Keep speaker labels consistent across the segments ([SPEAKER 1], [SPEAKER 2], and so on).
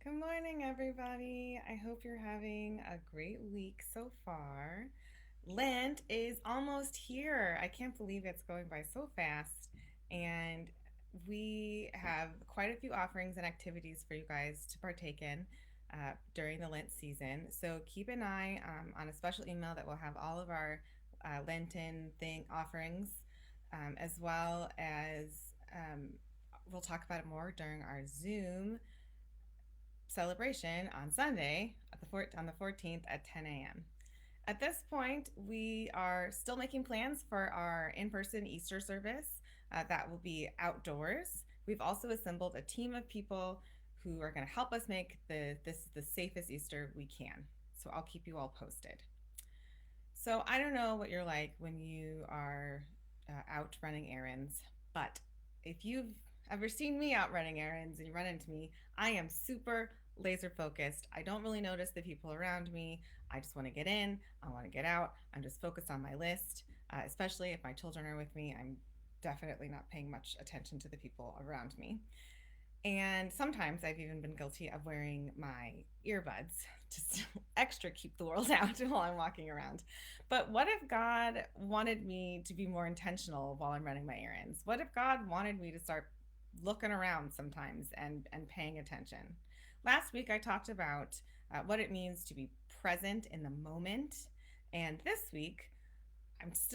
[SPEAKER 1] Good morning, everybody. I hope you're having a great week so far. Lent is almost here. I can't believe it's going by so fast. And we have quite a few offerings and activities for you guys to partake in during the Lent season. So keep an eye on a special email that will have all of our Lenten thing offerings, as well as um, we'll talk about it more during our Zoom celebration on Sunday on the 14th at 10 a.m. At this point, we are still making plans for our in person Easter service that will be outdoors. We've also assembled a team of people who are going to help us make this the safest Easter we can. So I'll keep you all posted. So I don't know what you're like when you are out running errands, but if you've ever seen me out running errands and you run into me, I am super laser focused. I don't really notice the people around me. I just want to get in, I want to get out. I'm just focused on my list, especially if my children are with me. I'm definitely not paying much attention to the people around me. And sometimes I've even been guilty of wearing my earbuds just extra keep the world out while I'm walking around. But what if God wanted me to be more intentional while I'm running my errands? What if God wanted me to start looking around sometimes and paying attention? Last week I talked about what it means to be present in the moment, and this week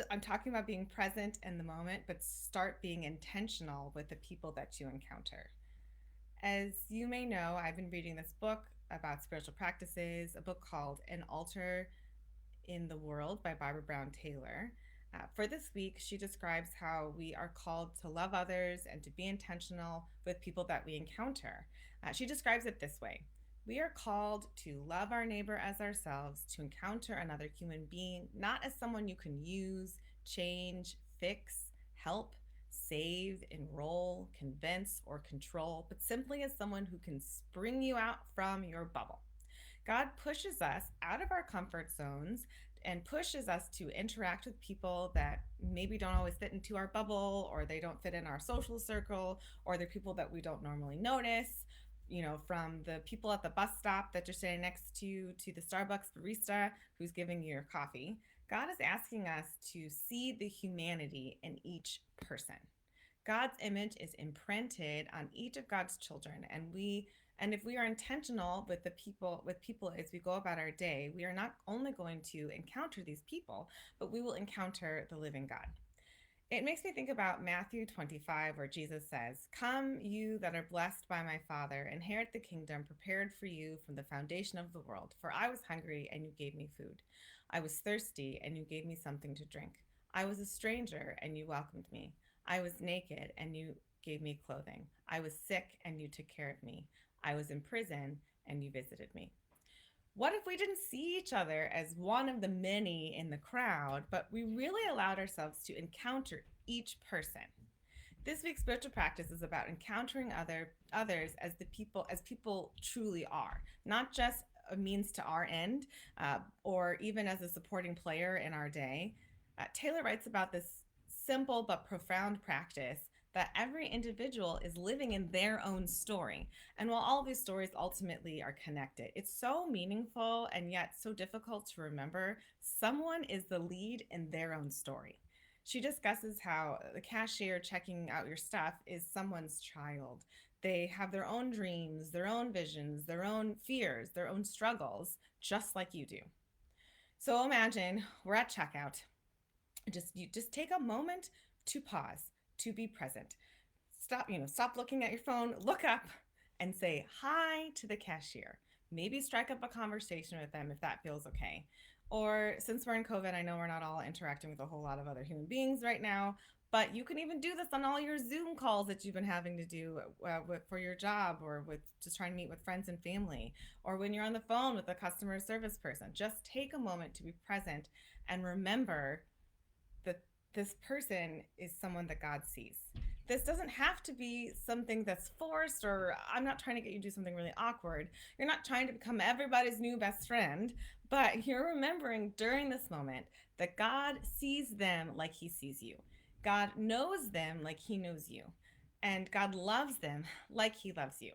[SPEAKER 1] I'm talking about being present in the moment, but start being intentional with the people that you encounter. As you may know, I've been reading this book about spiritual practices, a book called An Altar in the World by Barbara Brown Taylor. For this week, she describes how we are called to love others and to be intentional with people that we encounter. She describes it this way: we are called to love our neighbor as ourselves, to encounter another human being, not as someone you can use, change, fix, help, save, enroll, convince, or control, but simply as someone who can spring you out from your bubble. God pushes us out of our comfort zones and pushes us to interact with people that maybe don't always fit into our bubble, or they don't fit in our social circle, or they're people that we don't normally notice. From the people at the bus stop that you're standing next to the Starbucks barista who's giving you your coffee. God is asking us to see the humanity in each person. God's image is imprinted on each of God's children, and if we are intentional with people as we go about our day, we are not only going to encounter these people, but we will encounter the living God. It makes me think about Matthew 25, where Jesus says, "Come, you that are blessed by my Father, inherit the kingdom prepared for you from the foundation of the world. For I was hungry, and you gave me food. I was thirsty, and you gave me something to drink. I was a stranger, and you welcomed me. I was naked, and you gave me clothing. I was sick, and you took care of me. I was in prison, and you visited me." What if we didn't see each other as one of the many in the crowd, but we really allowed ourselves to encounter each person? This week's spiritual practice is about encountering others as people truly are, not just a means to our end, or even as a supporting player in our day. Taylor writes about this simple but profound practice that every individual is living in their own story. And while all of these stories ultimately are connected, it's so meaningful and yet so difficult to remember. Someone is the lead in their own story. She discusses how the cashier checking out your stuff is someone's child. They have their own dreams, their own visions, their own fears, their own struggles, just like you do. So imagine we're at checkout. Just take a moment to pause, to be present. Stop looking at your phone, look up and say hi to the cashier. Maybe strike up a conversation with them if that feels okay. Or since we're in COVID, I know we're not all interacting with a whole lot of other human beings right now, but you can even do this on all your Zoom calls that you've been having to do for your job, or with just trying to meet with friends and family, or when you're on the phone with a customer service person. Just take a moment to be present and remember that this person is someone that God sees. This doesn't have to be something that's forced, or I'm not trying to get you to do something really awkward. You're not trying to become everybody's new best friend, but you're remembering during this moment that God sees them like he sees you. God knows them like he knows you. And God loves them like he loves you.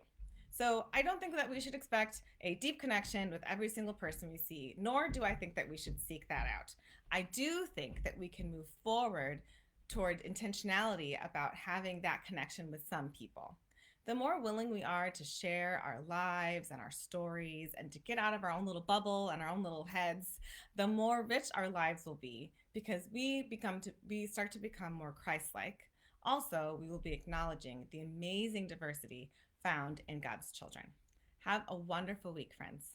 [SPEAKER 1] So I don't think that we should expect a deep connection with every single person we see, nor do I think that we should seek that out. I do think that we can move forward toward intentionality about having that connection with some people. The more willing we are to share our lives and our stories and to get out of our own little bubble and our own little heads, the more rich our lives will be because we start to become more Christ-like. Also, we will be acknowledging the amazing diversity found in God's children. Have a wonderful week, friends.